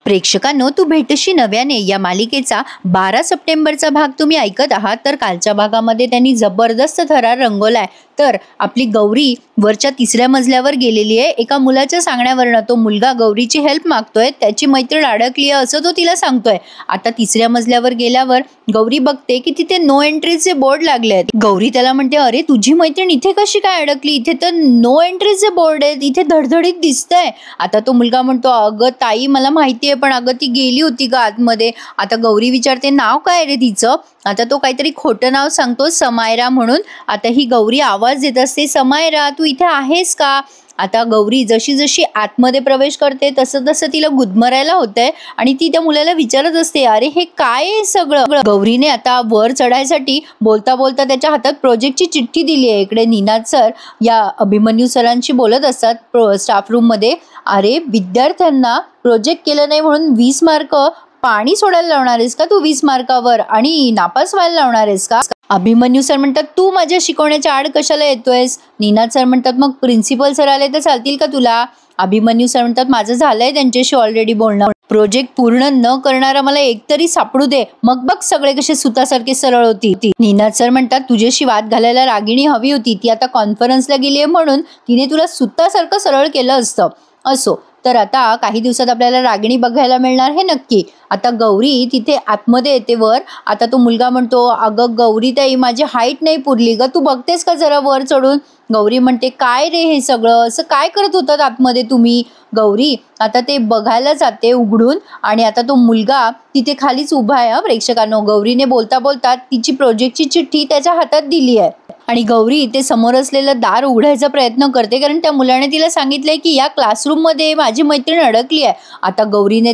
प्रेक्षकांनो, तू भेटशी नव्याने या मालिकेचा 12 सप्टेंबरचा भाग तुम्ही ऐकत आहात। तर कालच्या भागामध्ये त्यांनी जबरदस्त थरार रंगवलाय। तर आपली गौरी वरच्या 3ऱ्या मजल्यावर गेलेली आहे। एका मुलाच्या सांगण्यावरनं तो मुलगा गौरीची हेल्प मागतोय, त्याची मैत्रीण अडकली आहे असं तो तिला सांगतोय। आता 3ऱ्या मजल्यावर गेल्यावर गौरी बघते की तिथे नो एंट्रीचे बोर्ड लागले आहेत। गौरी त्याला म्हणते, अरे तुझी मैत्रीण इथे कशी काय अडकली? इथे तर नो एंट्रीचे बोर्ड आहेत, इथे धडधडीत दिसतंय। आता तो मुलगा म्हणतो, अगं ताई मला माहितीये, पण अगं ती गेली होती का आतमध्ये? आता गौरी विचारते, नाव काय रे तिचं? आता तो काहीतरी खोटं नाव सांगतो, समायरा म्हणून। आता ही गौरी आवाज देत असते, समायरा तू इथे आहेस का? आता गौरी जशी जशी आतमध्ये प्रवेश करते तसं तसं तिला गुदमरायला होतंय आणि ती त्या मुलाला विचारत असते, अरे हे काय आहे सगळं? गौरीने आता वर चढायसाठी बोलता बोलता त्याच्या हातात प्रोजेक्टची चिठ्ठी दिली आहे। इकडे निनाद सर या अभिमन्यू सरांशी बोलत असतात स्टाफ रूम मध्ये, अरे विद्यार्थ्यांना प्रोजेक्ट केलं नाही म्हणून 20 मार्क पाणी सोडायला लावणार आहेस का तू 20 मार्कावर, आणि नापास व्हायला लावणार आहेस का? अभिमन्यू सर म्हणतात, तू माझ्या शिकवण्याच्या आड कशाला येतोयस? निनाद सर म्हणतात, मग प्रिन्सिपल सर आले तर चालतील का तुला? अभिमन्यू सर म्हणतात, माझं झालंय त्यांच्याशी ऑलरेडी बोलणं, प्रोजेक्ट पूर्ण न करणारा मला एकतरी सापडू दे, मग बघ सगळे कसे सुतासारखे सरळ होती। निनाद सर म्हणतात, तुझ्याशी वाद घालायला रागिणी हवी होती, ती आता कॉन्फरन्सला गेली आहे म्हणून तिने तुला सुतासारखं सरळ केलं असतं। असो, तर आता काही दिवसात आपल्याला रागिणी बघायला मिळणार हे नक्की। आता गौरी तिथे आतमध्ये येते वर। आता तो मुलगा म्हणतो, अगं गौरी ताई माझी हाईट नाही पुरली ग, तू बघतेस का जरा वर चढून? गौरी म्हणते, काय रे हे सगळं, असं काय करत होतात आतमध्ये तुम्ही? गौरी आता ते बघायला जाते उघडून, आणि आता तो मुलगा तिथे खालीच उभा आहे। प्रेक्षकांनो, गौरीने बोलता बोलता तिची प्रोजेक्टची चिठ्ठी त्याच्या हातात दिली आहे आणि गौरी ते समोर असलेलं दार उघडायचा प्रयत्न करते, कारण त्या मुलाने तिला सांगितलंय की या क्लासरूम मध्ये माझी मैत्रीण अडकली आहे। आता गौरीने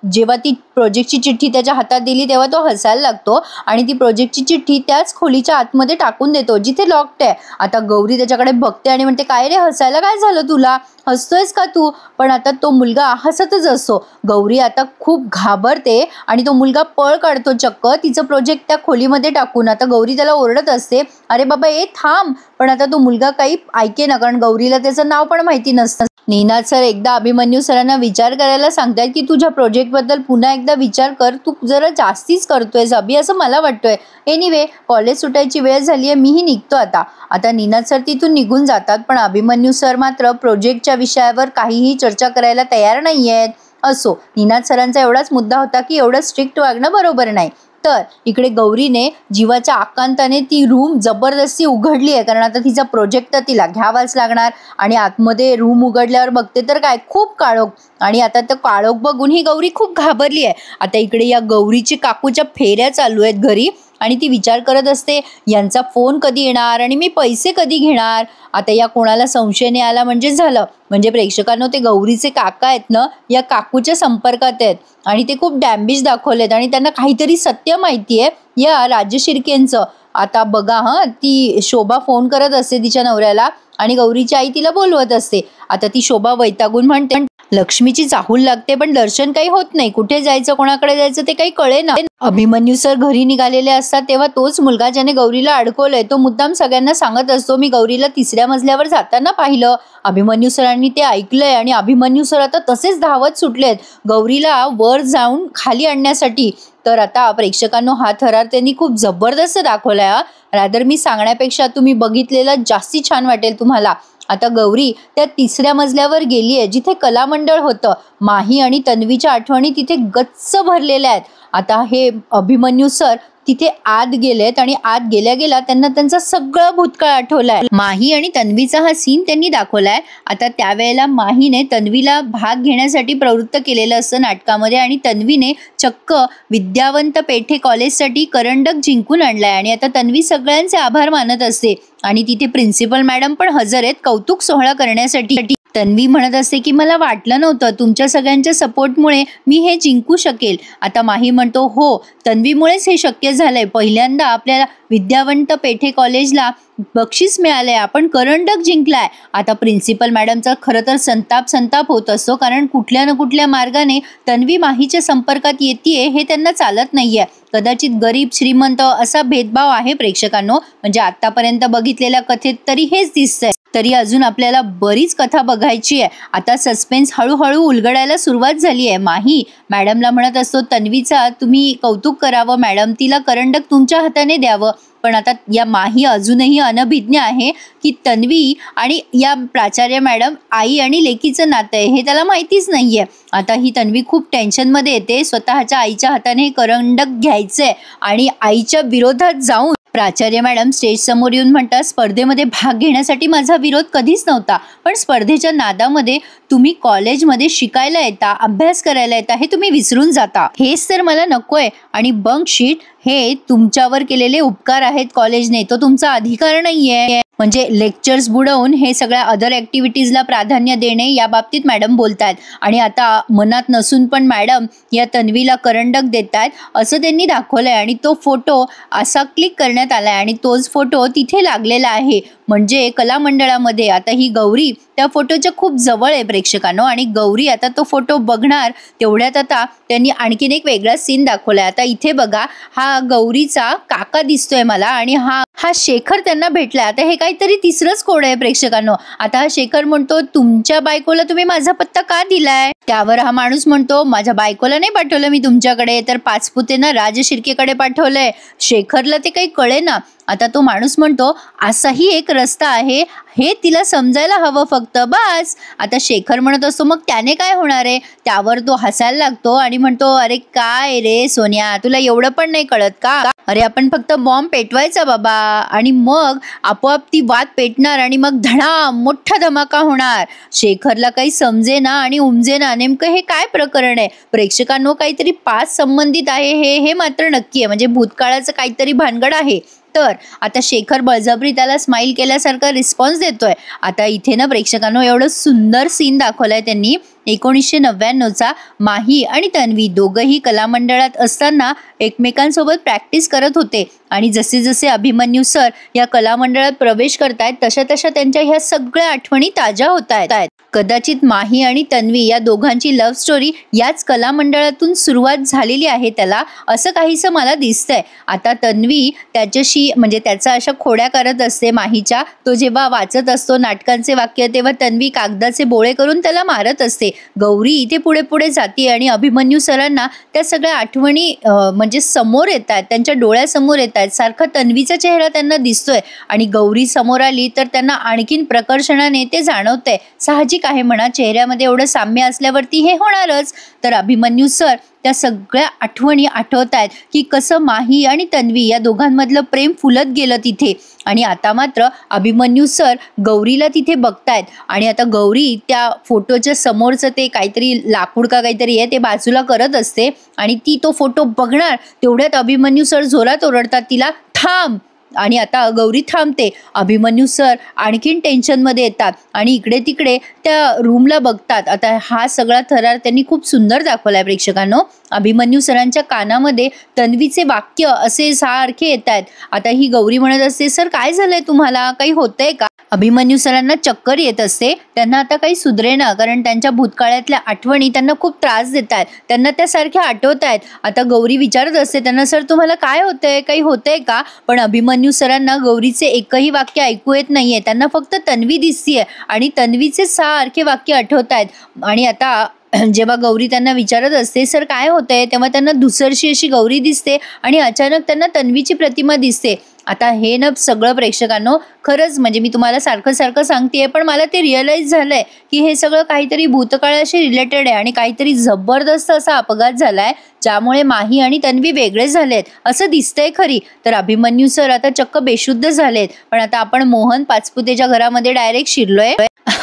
जेव्हा ती प्रोजेक्टची चिठ्ठी त्याच्या हातात दिली तेव्हा तो हसायला लागतो आणि ती प्रोजेक्टची चिठ्ठी त्याच खोलीच्या आतमध्ये टाकून देतो जिथे लॉक्ड आहे। आता गौरी त्याच्याकडे बघते आणि म्हणते, काय रे हसायला काय झालं तुला? हसतोयस का तू? पण आता तो मुलगा हसतच असतो। गौरी आता खूप घाबरते आणि तो मुलगा पळ काढतो चक्क तिचं प्रोजेक्ट त्या खोलीमध्ये टाकून। आता गौरी त्याला ओरडत असते, अरे बाबा ए थांब, पण आता तो मुलगा काही ऐके ना, कारण गौरीला त्याचं नाव पण माहिती नसतं। निनाद सर एकदा अभिमन्यू सरांना विचार करायला सांगतात की तुझ्या प्रोजेक्ट बद्दल पुन्हा एकदा विचार कर, तू जरा जास्तीच करतोयस अभि, असं मला वाटतोय। एनिवे, कॉलेज सुटायची वेळ झाली आहे, मीही निघतो आता। आता निनाद सर तिथून निघून जातात, पण अभिमन्यू सर मात्र प्रोजेक्टच्या विषयावर काहीही चर्चा करायला तयार नाही आहेत। असो, निनाद सरांचा एवढाच मुद्दा होता की एवढं स्ट्रिक्ट वागणं बरोबर नाही। तर इकडे गौरीने जीवाच्या आकांताने ती रूम जबरदस्ती उघडली आहे, कारण आता तिचा प्रोजेक्ट तर तिला घ्यावाच लागणार। आणि आतमध्ये रूम उघडल्यावर बघते तर काय, खूप काळोख, आणि आता तर काळोख बघून ही गौरी खूप घाबरली आहे। आता इकडे या गौरीची काकूच्या फेऱ्या चालू आहेत घरी आणि ती विचार करत असते, यांचा फोन कधी येणार आणि मी पैसे कधी घेणार? आता या कोणाला संशय नाही आला म्हणजे झालं। म्हणजे प्रेक्षकांनो, ते गौरीचे काका आहेत ना, या काकूच्या संपर्कात आहेत आणि ते खूप डॅम्बिश दाखवलेत आणि त्यांना काहीतरी सत्य माहिती आहे या राज्य शिर्केंचं। आता बघा ती शोभा फोन करत असते तिच्या नवऱ्याला आणि गौरीची आई तिला बोलवत असते। आता ती शोभा वैतागून म्हणते, लक्ष्मीची चाहूल लागते पण दर्शन काही होत नाही, कुठे जायचं कोणाकडे जायचं ते काही कळेना। अभिमन्यू सर घरी निघालेले असतात तेव्हा तोच मुलगा ज्याने गौरीला अडकवलंय तो मुद्दाम सगळ्यांना सांगत असतो, मी गौरीला 3ऱ्या मजल्यावर जाताना पाहिलं। अभिमन्यू सरांनी ते ऐकलंय आणि अभिमन्यू सर आता तसेच धावत सुटलेत गौरीला वर जाऊन खाली आणण्यासाठी। तर आता प्रेक्षकांनो, हा थरार त्यांनी खूप जबरदस्त दाखवलाय। रादर मी सांगण्यापेक्षा तुम्ही बघितलेलं जास्ती छान वाटेल तुम्हाला। आता गौरी त्या 3ऱ्या मजल्यावर गेली आहे जिथे कलामंडळ होतं। माही आणि तन्वीच्या आठवणी तिथे गच्च भरलेल्या आहेत। आता हे अभिमन्यू सर तिथे आत गेलेत आणि आत गेल्या गेल्या त्यांना त्यांचा सगळं भूतकाळ आठवलाय। माही आणि तन्वीचा हा सीन त्यांनी दाखवलाय। आता त्यावेळेला माहीने तन्वीला भाग घेण्यासाठी प्रवृत्त केलेलं असतं नाटकामध्ये आणि तन्वीने चक्क विद्यावंत पेठे कॉलेजसाठी करंडक जिंकून आणलाय आणि आता तन्वी सगळ्यांचे आभार मानत असते आणि तिथे प्रिन्सिपल मॅडम पण हजर आहेत कौतुक सोहळा करण्यासाठी। तन्वी म्हणत असते की मला वाटलं नव्हतं तुमच्या सगळ्यांच्या सपोर्टमुळे मी हे जिंकू शकेल। आता माही म्हणतो, हो तन्वीमुळेच हे शक्य झालंय, पहिल्यांदा आपल्याला विद्यावंत पेठे कॉलेजला बक्षीस मिळालंय, आपण करंडक जिंकलाय। आता प्रिन्सिपल मॅडमचा खरं तर संताप होत असतो, कारण कुठल्या ना कुठल्या मार्गाने तन्वी माहीच्या संपर्कात येतीये हे त्यांना चालत नाहीये। कदाचित गरीब श्रीमंत असा भेदभाव आहे प्रेक्षकांनो, म्हणजे आतापर्यंत बघितलेल्या कथेत तरी हेच दिसतंय। तरी अजून आपल्याला बरीच कथा बघायची आहे. आता सस्पेन्स हळूहळू उलगडायला सुरुवात झाली आहे. माही मॅडमला म्हणत असतो, तन्वीचा तुम्ही कौतुक करावं मॅडम, तिला करंडक तुमच्या हाताने द्यावं. पण आता या माही अजूनही अनभिज्ञ आहे की तन्वी आणि या प्राचार्य मॅडम आई आणि लेकीचं नातं आहे हे त्याला माहितीच नाहीये. आता ही तन्वी खूप टेन्शनमध्ये येते. स्वतःच्या आईच्या हाताने हे करंडक घ्यायचंय आणि आईच्या विरोधात जाऊन प्राचार्य मॅडम स्टेज समोर येऊन म्हणतात, स्पर्धेमध्ये भाग घेण्यासाठी माझा विरोध कधीच नव्हता, पण स्पर्धेच्या नादामध्ये तुम्ही कॉलेजमध्ये शिकायला येता, अभ्यास करायला येता हे तुम्ही विसरून जाता. हेच तर मला नकोय. आणि बंक शीट हे तुमच्यावर केलेले उपकार आहेत कॉलेजने, तो तुमचा अधिकार नाहीये. म्हणजे लेक्चर्स बुडवून हे सगळ्या अदर ॲक्टिव्हिटीजला प्राधान्य देणे या बाबतीत मॅडम बोलतायत. आणि आता मनात नसून पण मॅडम या तन्वीला करंडक देतायत असं त्यांनी दाखवलंय. आणि तो फोटो असा क्लिक करण्यात आलाय आणि तोच फोटो तिथे लागलेला आहे. म्हणजे कला मंडळामध्ये आता ही गौरी त्या फोटोच्या खूप जवळ आहे प्रेक्षकांनो. आणि गौरी आता तो फोटो बघणार तेवढ्यात आता त्यांनी आणखीन एक वेगळा सीन दाखवलाय. आता इथे बघा, हा गौरीचा काका दिसतोय मला आणि हा शेखर त्यांना भेटलाय. आता हे काहीतरी तिसरंच कोड आहे प्रेक्षकांनो. आता हा शेखर म्हणतो, तुमच्या बायकोला तुम्ही माझा पत्ता का दिलाय? त्यावर हा माणूस म्हणतो, माझ्या बायकोला नाही पाठवलं मी तुमच्याकडे, तर पाचपुतेनं राज शिर्केकडे पाठवलंय. शेखरला ते काही कळेना. आता तो माणूस म्हणतो, असाही एक रस्ता आहे हे तिला समजायला हवं फक्त, बस. आता शेखर म्हणत असतो, मग त्याने काय होणार आहे? त्यावर तो हसायला लागतो आणि म्हणतो, अरे काय रे सोन्या, तुला एवढं पण नाही कळत का? अरे आपण फक्त बॉम्ब पेटवायचा बाबा आणि मग आपोआप ती वात पेटणार आणि मग धडाम मोठा धमाका होणार. शेखरला काही समजेना आणि उमजेना नेमकं हे काय प्रकरण आहे. प्रेक्षकांनो काहीतरी पास संबंधित आहे हे मात्र नक्की आहे. म्हणजे भूतकाळाचं काहीतरी भानगड आहे. तर आता शेखर बळजबरी त्याला स्माइल केल्यासारखा रिस्पॉन्स देतोय. आता इथे ना प्रेक्षकांनो एवढं सुंदर सीन दाखवलाय त्यांनी. 1999चा माही आणि तन्वी दोघंही कलामंडळात असताना एकमेकांसोबत प्रॅक्टिस करत होते. आणि जसे जसे अभिमन्यू सर या कलामंडळात प्रवेश करतायत तशा तशा त्यांच्या ह्या सगळ्या आठवणी ताज्या होत आहेत. कदाचित माही आणि तन्वी या दोघांची लव्ह स्टोरी याच कलामंडळातून सुरुवात झालेली आहे त्याला, असं काहीसं मला दिसतंय. आता तन्वी त्याच्याशी म्हणजे त्याचा अशा खोड्या करत असते माहीच्या. तो जेव्हा वाचत असतो नाटकांचे वाक्य तेव्हा तन्वी कागदाचे बोळे करून त्याला मारत असते. गौरी इथे पुढे पुढे जाते आणि अभिमन्यू सरांना त्या सगळ्या आठवणी म्हणजे समोर येत आहेत, त्यांच्या डोळ्यासमोर येत आहेत. सारखा तन्वीचा चेहरा त्यांना दिसतोय आणि गौरी समोर आली तर त्यांना आणखीन प्रकर्षणाने ते जाणवतंय. साहजिक आहे म्हणा, चेहऱ्यामध्ये एवढं साम्य असल्यावरती हे होणारच. तर अभिमन्यू सर त्या सगळ्या आठवणी आठवत आहेत की कसं माही आणि तन्वी या दोघांमधलं प्रेम फुलत गेलं तिथे. आणि आता मात्र अभिमन्यू सर गौरीला तिथे बघतायत आणि आता गौरी त्या फोटोच्या समोरचं ते काहीतरी लाकूड का काहीतरी आहे ते बाजूला करत असते आणि ती तो फोटो बघणार तेवढ्यात अभिमन्यू सर जोरात ओरडतात तिला, थांब. आणि आता गौरी थांबते. अभिमन्यू सर आणखीन टेन्शनमध्ये येतात आणि इकडे तिकडे त्या रूमला बघतात. आता हा सगळा थरार त्यांनी खूप सुंदर दाखवलाय प्रेक्षकांनो. अभिमन्यू सरांच्या कानामध्ये तन्वीचे वाक्य असे सारखे येत आहेत. आता ही गौरी म्हणत असते, सर काय झालंय तुम्हाला, काही होतंय का? अभिमन्यू सरांना चक्कर येत असते. त्यांना आता काही सुधरेना, कारण त्यांच्या भूतकाळातल्या आठवणी त्यांना खूप त्रास देत आहेत, त्यांना त्यासारख्या आठवत आहेत. आता गौरी विचारत असते त्यांना, सर तुम्हाला काय होतंय, काही होतंय का? पण अभिमन्यू सरांना गौरीचे एकही वाक्य ऐकू येत नाहीये. त्यांना फक्त तन्वी दिसतीये आणि तन्वीचे सारखे वाक्य आठवत आहेत. आणि आता जेव्हा गौरी त्यांना विचारत असते, सर काय होतंय, तेव्हा त्यांना दुसरशी अशी गौरी दिसते आणि अचानक त्यांना तन्वीची प्रतिमा दिसते. आता हे ना सगळं प्रेक्षकांनो खरंच म्हणजे मी तुम्हाला सारखं सारखं सांगतेय पण मला ते रिअलाइज झालंय की हे सगळं काहीतरी भूतकाळाशी रिलेटेड आहे आणि काहीतरी जबरदस्त असा अपघात झालाय ज्यामुळे माही आणि तन्वी वेगळे झालेत असं दिसतंय खरी. तर अभिमन्यू सर आता चक्क बेशुद्ध झालेत. पण आता आपण मोहन पाचपुतेच्या घरामध्ये डायरेक्ट शिरलोय.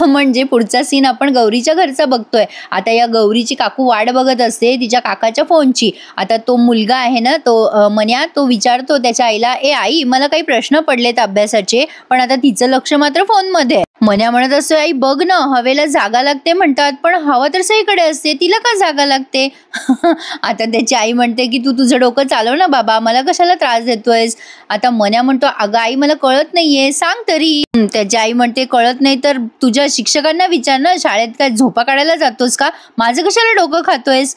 म्हणजे पुढचा सीन आपण गौरीच्या घरचा बघतोय. आता या गौरीची काकू वाट बघत असते तिच्या काकाच्या फोनची. आता तो मुलगा आहे ना तो मन्या, तो विचारतो त्याच्या आईला, ए आई मला काही प्रश्न पडलेत अभ्यासाचे, पण आता तिचं लक्ष मात्र फोनमध्ये. मन्या म्हणत असतो, आई बघ ना हवेला जागा लागते म्हणतात, पण हवा तर सगळीकडे असते, तिला का जागा लागते? आता त्याची आई म्हणते की तू तुझं डोकं चालव ना बाबा, मला कशाला त्रास देतोयस? आता मन्या म्हणतो, अगं आई मला कळत नाहीये, सांग तरी. त्याची आई म्हणते, कळत नाही तर तुझ्या शिक्षकांना विचार ना, शाळेत काय झोपा काढायला जातोस का, माझं कशाला डोकं खातोयस?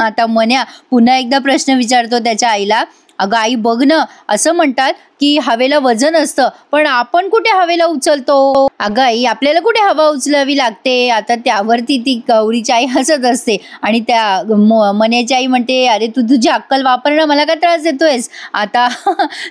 आता मन्या पुन्हा एकदा प्रश्न विचारतो त्याच्या आईला अगं आई बघ ना, असं म्हणतात की हवेला वजन असतं, पण आपण कुठे हवेला उचलतो. अगं आई, आपल्याला कुठे हवा उचलावी लागते. आता त्यावरती ती गौरीची आई हसत असते आणि त्या मन्याची आई म्हणते, अरे तू तुझी अक्कल वापर ना, मला काय त्रास देतोयस. आता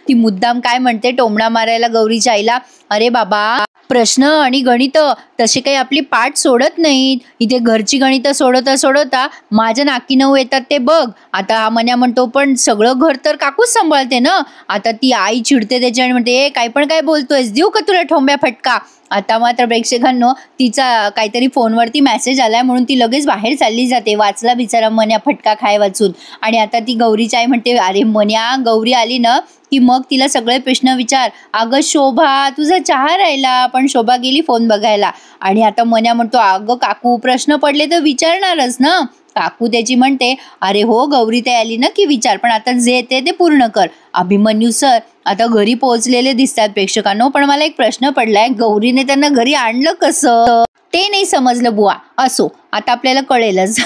ती मुद्दाम काय म्हणते, टोमणा मारायला गौरीच्या आईला, अरे बाबा, प्रश्न आणि गणित तसे काही आपली पाठ सोडत नाहीत. इथे घरची गणितं सोडवता सोडवता माझ्या नाकी नऊ येतात ते बघ. आता हा मन्या म्हणतो, पण सगळं घर तर काकूच सांभाळते ना. आता ती आई चिडते त्याच्या आणि म्हणते, ए काय पण काय बोलतोयस, देऊ का तुला ठोंब्या फटका. आता मात्र प्रेक्षकांनो, तिचा काहीतरी फोनवरती मेसेज आलाय म्हणून ती लगेच बाहेर चालली जाते. वाचला बिचारा मन्या फटका खाय वाचून. आणि आता ती गौरीची आई म्हणते, अरे मन्या, गौरी आली ना की मग तिला सगळे प्रश्न विचार. अगं शोभा, तुझा चहा राहिला. पण शोभा गेली फोन बघायला. आणि आता मन्या म्हणतो, अगं काकू, प्रश्न पडले तर विचारणारच ना. काकू त्याची म्हणते, अरे हो, गौरी ते आली ना की विचार, पण आता जे ते पूर्ण कर. अभिमन्यू सर आता घरी पोहोचलेले दिसतात प्रेक्षकांनो, पण मला एक प्रश्न पडलाय, गौरीने त्यांना घरी आणलं कसं ते नाही समजलं बुवा. असो, आता आपल्याला कळेलच.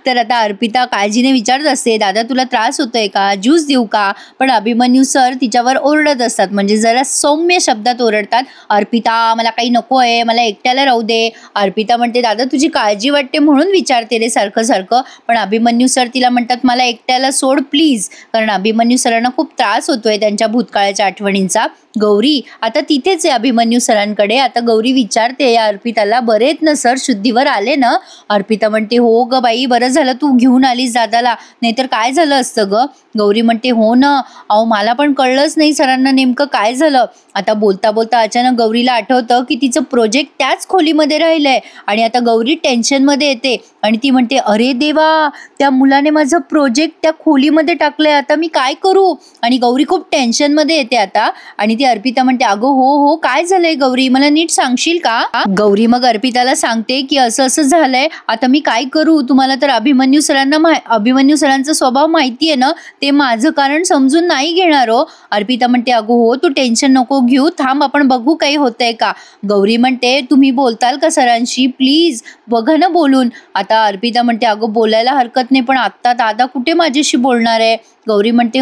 तर आता अर्पिता काळजीने विचारत असते, दादा तुला त्रास होतोय का, ज्यूस देऊ का. पण अभिमन्यू सर तिच्यावर ओरडत असतात, म्हणजे जरा सौम्य शब्दात ओरडतात. अर्पिता, मला काही नको आहे, मला एकट्याला राहू दे. अर्पिता म्हणते, दादा तुझी काळजी वाटते म्हणून विचारते रे सारखं सारखं. पण अभिमन्यू सर तिला म्हणतात, मला एकट्याला सोड प्लीज. कारण अभिमन्यू सरांना खूप त्रास होतोय त्यांच्या भूतकाळाच्या आठवणींचा. गौरी आता तिथेच आहे अभिमन्यू सरांकडे. आता गौरी विचारते या अर्पिताला, बरे आहेत ना सर, शुद्धीवर आले ना. अर्पिता म्हणते, हो ग बाई, बरं झालं तू घेऊन आलीस दादाला, नाहीतर काय झालं असतं ग. गौरी म्हणते, हो ना, अहो मला पण कळलंच नाही सरांना नेमकं काय झालं. आता बोलता बोलता अचानक गौरीला आठवतं की तिचं प्रोजेक्ट त्याच खोलीमध्ये राहिलंय. आणि आता गौरी टेन्शनमध्ये येते आणि ती म्हणते, अरे देवा, त्या मुलाने माझं प्रोजेक्ट त्या खोलीमध्ये टाकलंय, आता मी काय करू. आणि गौरी खूप टेन्शनमध्ये येते आता. आणि ती अर्पिता म्हणते, अगं हो, काय झालंय गौरी, मला नीट सांगशील का. गौरी मग अर्पिताला सांगते की असं असं झालंय, आता मी काय करू. तुम्हाला तर अभिमन्यू सरांचा स्वभाव माहितीये ना, ते माझं कारण समजून नाही घेणार हो. अर्पिता म्हणते, अगं हो, तू टेन्शन नको घेऊ, थांब आपण बघू काही होतंय का. गौरी म्हणते, तुम्ही बोलताल का सरांशी प्लीज, बघा ना बोलून. आता अर्पिता म्हणते, अगं बोलायला हरकत नाही, पण आत्ता दादा कुठे माझ्याशी बोलणार आहे. गौरी म्हणते,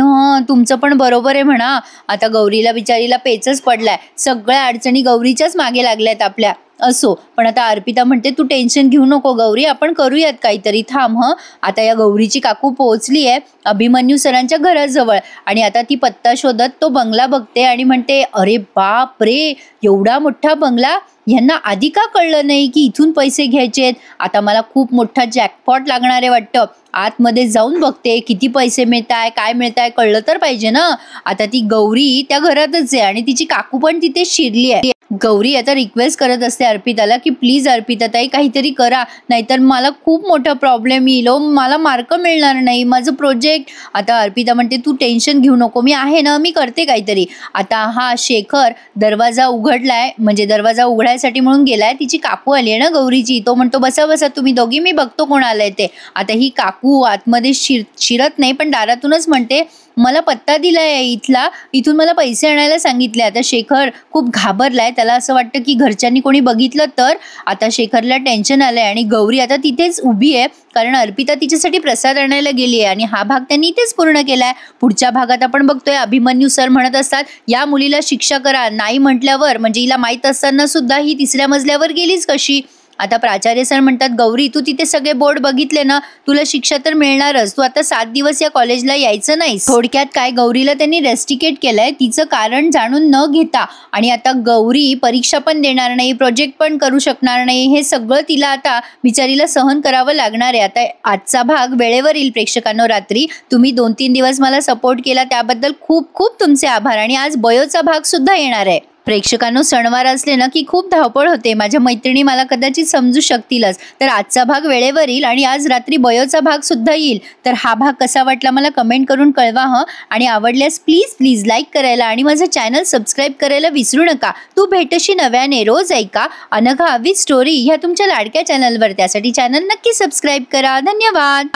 तुमचं पण बरोबर आहे म्हणा. आता गौरीला बिचारीला पेचच पडलाय, सगळ्या अडचणी गौरीच्याच मागे लागल्यात आपल्या. असो, पण आता अर्पिता म्हणते, तू टेन्शन घेऊ नको गौरी, आपण करूयात काहीतरी, थांब. आता या गौरीची काकू पोहोचली आहे अभिमन्यू सरांच्या घराजवळ. आणि आता ती पत्ता शोधत तो बंगला बघते आणि म्हणते, अरे बाप रे, एवढा मोठा बंगला, यांना आधी का कळलं नाही की इथून पैसे घ्यायचेत. आता मला खूप मोठा जॅकपॉट लागणार आहे वाटतं. आतमध्ये जाऊन बघते किती पैसे मिळताय, काय मिळताय, कळलं तर पाहिजे ना. आता ती गौरी त्या घरातच आहे आणि तिची काकू पण तिथे शिरली आहे. गौरी आता रिक्वेस्ट करत असते अर्पिताला की प्लीज अर्पिता ताई, काहीतरी करा, नाहीतर मला खूप मोठा प्रॉब्लेम येईल, मला मार्क मिळणार नाही, माझं प्रोजेक्ट. आता अर्पिता म्हणते, तू टेन्शन घेऊ नको, मी आहे ना, मी करते काहीतरी. आता हा शेखर दरवाजा उघडलाय, म्हणजे दरवाजा उघडायसाठी म्हणून गेलाय. तिची काकू आली आहे ना गौरीची. तो म्हणतो, बसा बसा तुम्ही दोघी, मी बघतो कोण आलंय ते. आता ही काकू आतमध्ये शिरत नाही, पण दारातूनच म्हणते, मला पत्ता दिलाय इथला, इथून मला पैसे आणायला सांगितले. आता शेखर खूप घाबरलाय, त्याला असं वाटतं की घरच्यांनी कोणी बघितलं तर. आता शेखरला टेन्शन आलंय आणि गौरी आता तिथेच उभी आहे, कारण अर्पिता तिच्यासाठी प्रसाद आणायला गेली आहे. आणि हा भाग त्यांनी इथेच पूर्ण केलाय. पुढच्या भागात आपण बघतोय अभिमन्यू सर म्हणत असतात, या मुलीला शिक्षा करा. नाही म्हटल्यावर, म्हणजे हिला माहीत असताना सुद्धा ही तिसऱ्या मजल्यावर गेलीच कशी. आता प्राचार्य सर म्हणतात, गौरी तू तिथे सगळे बोर्ड बघितले ना, तुला शिक्षा तर मिळणारच, तू आता 7 दिवस या कॉलेजला यायचं नाही. थोडक्यात काय, गौरीला त्यांनी रेस्टिकेट केलंय तिचं कारण जाणून न घेता. आणि आता गौरी परीक्षा पण देणार नाही, प्रोजेक्ट पण करू शकणार नाही, हे सगळं तिला आता बिचारीला सहन करावं लागणार आहे. आता आजचा भाग वेळेवर येईल प्रेक्षकांनो रात्री. तुम्ही 2-3 दिवस मला सपोर्ट केला त्याबद्दल खूप खूप तुमचे आभार. आणि आज बयोचा भाग सुद्धा येणार आहे. प्रेक्षकांनो, सणवार असले ना की खूप धावपळ होते, माझ्या मैत्रिणी मला कदाचित समजू शकतीलच. तर आजचा भाग वेळेवर येईल आणि आज रात्री बयोचा भाग सुद्धा येईल. तर हा भाग कसा वाटला मला कमेंट करून कळवा. आणि आवडल्यास प्लीज लाईक करायला आणि माझं चॅनल सबस्क्राईब करायला विसरू नका. तू भेटशी नव्याने रोज ऐका अनघा विथ स्टोरी ह्या तुमच्या लाडक्या चॅनलवर. त्यासाठी चॅनल नक्की सबस्क्राईब करा. धन्यवाद.